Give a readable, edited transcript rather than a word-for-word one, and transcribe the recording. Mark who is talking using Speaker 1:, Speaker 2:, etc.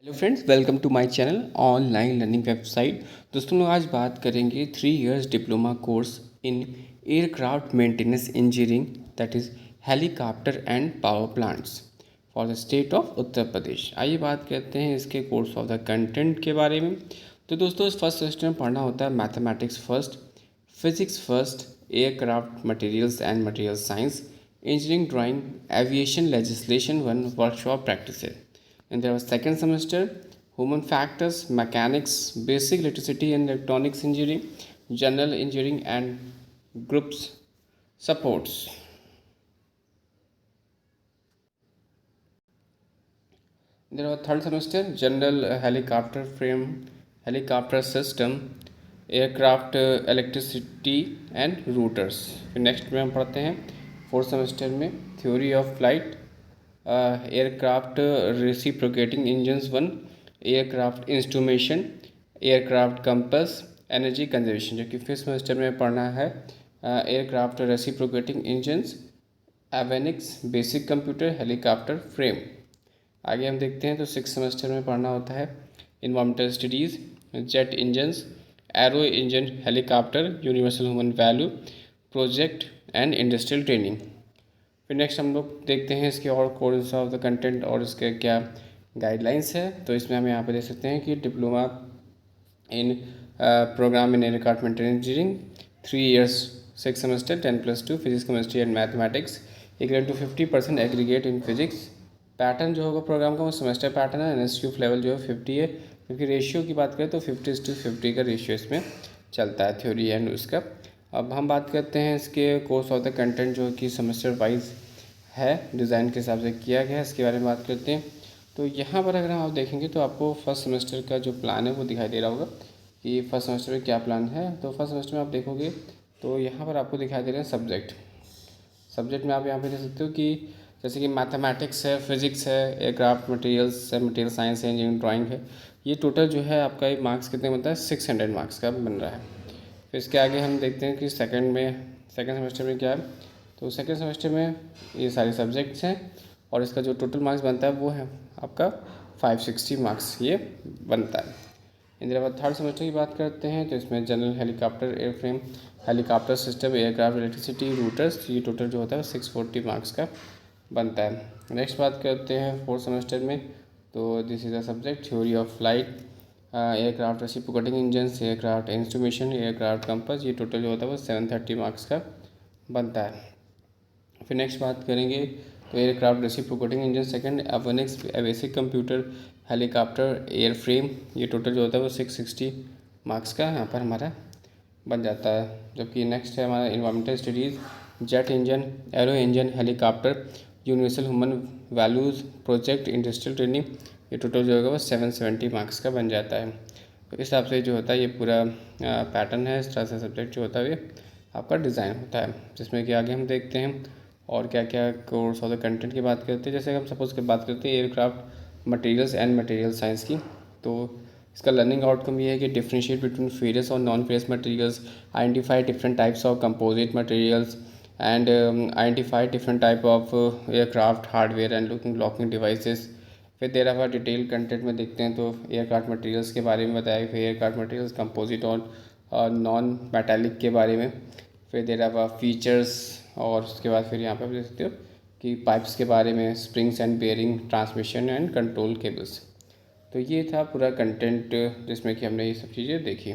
Speaker 1: Hello friends, welcome to my channel online learning website. दोस्तों लोग आज बात करेंगे 3 years diploma course in aircraft maintenance engineering, that is helicopter and power plants for the state of Uttar Pradesh. आइए बात करते हैं इसके कोर्स ऑफ द कंटेंट के बारे में। तो दोस्तों इस फर्स्ट सेमेस्टर में पढ़ना होता है mathematics first, physics first, aircraft materials and material science, engineering drawing, aviation legislation 1 workshop practice. In their second semester, human factors, mechanics, basic electricity and electronics engineering, general engineering and groups supports. There was third semester, general helicopter frame, helicopter system, aircraft electricity and rotors. फिर next में हम पढ़ते हैं fourth semester में theory of flight, aircraft reciprocating engines 1, aircraft instrumentation, aircraft compass, energy conservation. जो कि fifth semester में पढ़ना है aircraft reciprocating engines, avionics, basic computer, helicopter frame. आगे हम देखते हैं तो सिक्स सेमेस्टर में पढ़ना होता है environmental studies, jet engines, arrow engine, helicopter, universal human value, project and industrial training. फिर नेक्स्ट हम लोग देखते हैं इसके और कोर्स ऑफ द कंटेंट और इसके क्या गाइडलाइंस है। तो इसमें हम यहाँ पे देख सकते हैं कि diploma in program in aircraft maintenance engineering 3 years 6 semester 10+2 physics chemistry and mathematics equal to 50% aggregate in physics. Pattern जो होगा प्रोग्राम का वो सेमेस्टर पैटर्न है। इंस्टीट्यूट लेवल जो है 50 है, क्योंकि रेशियो की बात करें तो 50:50 का रेशियो इसमें चलता है थ्योरी एंड उसका। अब हम बात करते हैं इसके कोर्स ऑफ द कंटेंट जो कि सेमेस्टर वाइज है, डिज़ाइन के हिसाब से किया गया है, इसके बारे में बात करते हैं। तो यहाँ पर अगर हम आप देखेंगे तो आपको फर्स्ट सेमेस्टर का जो प्लान है वो दिखाई दे रहा होगा कि फर्स्ट सेमेस्टर में क्या प्लान है। तो फर्स्ट सेमेस्टर में आप देखोगे तो यहाँ पर आपको दिखाई दे रहे हैं सब्जेक्ट में आप यहाँ पे देख सकते हो कि जैसे कि मैथमेटिक्स है, फिजिक्स है, एयरक्राफ्ट मटेरियल्स है, मटेरियल साइंस है, इंजीनियरिंग ड्राइंग है। ये टोटल जो है आपका ये मार्क्स कितने बनता है, 600 मार्क्स का बन रहा है। फिर इसके आगे हम देखते हैं कि सेकंड सेमेस्टर में क्या है। तो सेकंड सेमेस्टर में ये सारे सब्जेक्ट्स हैं और इसका जो टोटल मार्क्स बनता है वो है आपका 560 मार्क्स ये बनता है। इसके बाद थर्ड सेमेस्टर की बात करते हैं तो इसमें general helicopter airframe, helicopter system, aircraft electricity, routers, ये टोटल जो होता है 640 मार्क्स का बनता है। नेक्स्ट बात करते हैं फोर्थ सेमेस्टर में। तो this is a subject theory of flight, aircraft reciprocating engines, aircraft instrumentation, aircraft compass, ये टोटल जो होता है वो 730 मार्क्स का बनता है। फिर नेक्स्ट बात करेंगे तो aircraft reciprocating engine second, avionics, basic computer, helicopter, air frame, ये टोटल जो होता है वो 660 मार्क्स का यहाँ पर हमारा बन जाता है। जबकि नेक्स्ट है हमारा environmental studies, jet engine, arrow engine, helicopter, universal human values, project, industrial training, ये टोटल जो होगा वो 770 मार्क्स का बन जाता है। तो इस हिसाब से जो होता है ये पूरा पैटर्न है। इस तरह से सब्जेक्ट जो होता है ये आपका डिज़ाइन होता है, जिसमें कि आगे हम देखते हैं और क्या क्या कोर्स ऑफ द कंटेंट की बात करते हैं। जैसे हम सपोज़ की बात करते हैं aircraft materials and material science की, तो इसका लर्निंग आउटकम ये है कि डिफरेंशिएट बिटवीन फेरस और non ferrous materials, identify different types of composite materials and identify different type of aircraft hardware and locking devices. फिर देर आवर डिटेल कंटेंट में देखते हैं तो एयरक्राफ्ट मटेरियल्स के बारे में बताया, फिर एयरक्राफ्ट मटेरियल्स कंपोजिट और नॉन मेटालिक के बारे में, फिर देर आवर फीचर्स, और उसके बाद फिर यहाँ पर देख सकते हो कि पाइप्स के बारे में, springs and bearing, transmission and control cables. तो ये था पूरा कंटेंट जिसमें कि हमने ये सब चीज़ें देखी।